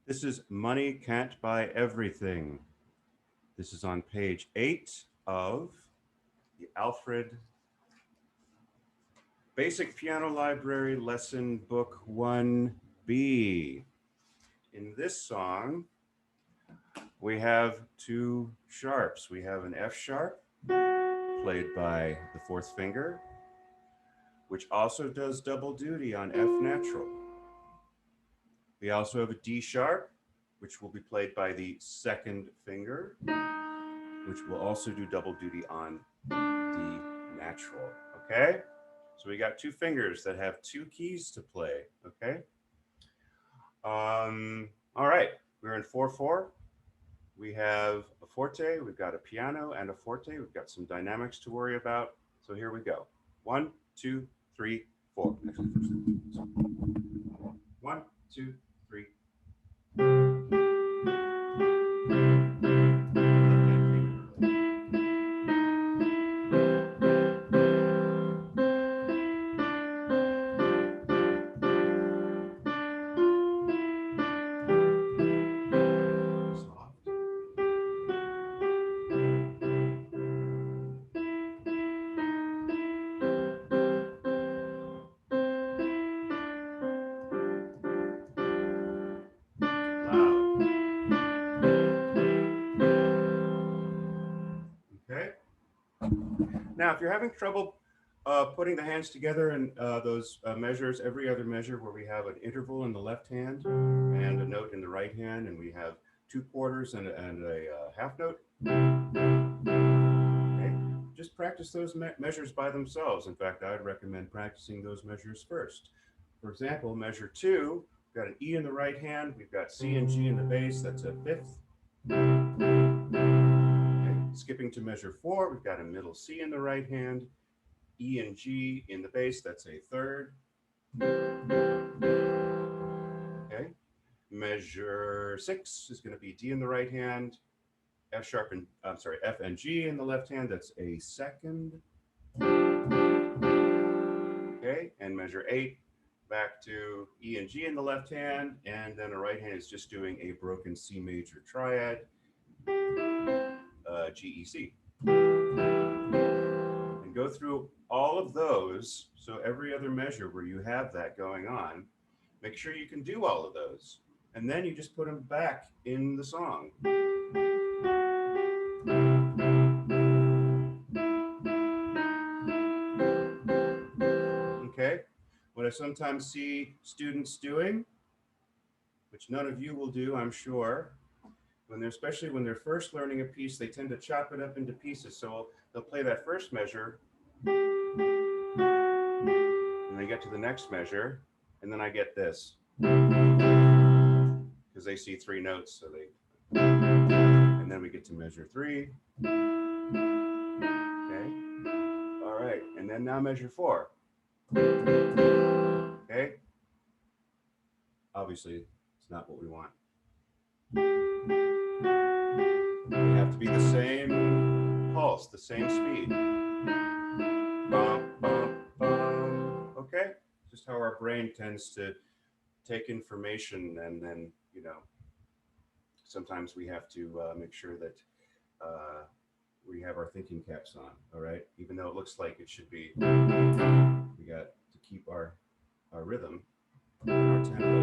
This is Money Can't Buy Everything. This is on page 8 of the Alfred Basic Piano Library Lesson Book 1B. In this song, we have two sharps. We have an F sharp, played by the fourth finger, which also does double duty on F natural. We also have a D sharp, which will be played by the second finger, which will also do double duty on D natural. Okay? So we got two fingers that have two keys to play. Okay? All right. We're in 4/4. We have a forte, we've got a piano and a forte. We've got some dynamics to worry about. So here we go. 1, 2, 3, 4. Actually, first. 1, 2, 3. Loud. Okay. Now, if you're having trouble putting the hands together in those measures, every other measure where we have an interval in the left hand and a note in the right hand, and we have two quarters and a half note. Okay, just practice those measures by themselves. In fact, I'd recommend practicing those measures first. For example, measure 2, we've got an E in the right hand, we've got C and G in the bass, that's a fifth. Okay. Skipping to measure 4, we've got a middle C in the right hand, E and G in the bass, that's a third. Okay. Measure 6 is going to be D in the right hand, F sharp and F and G in the left hand, that's a second. Okay, and measure 8, back to E and G in the left hand, and then the right hand is just doing a broken C major triad, G, E, C. And go through all of those, so every other measure where you have that going on, make sure you can do all of those. And then you just put them back in the song. Okay? What I sometimes see students doing, which none of you will do, I'm sure, especially when they're first learning a piece, they tend to chop it up into pieces. So they'll play that first measure, and they get to the next measure, and then I get this. Because they see three notes, so they, and then we get to measure 3. Okay. All right, and then now measure 4. Okay. Obviously, it's not what we want. They have to be the same pulse, the same speed. Bum, bum, bum. Okay? Just how our brain tends to take information, and then, sometimes we have to make sure that we have our thinking caps on, all right? Even though it looks like it should be, we got to keep our rhythm and our tempo.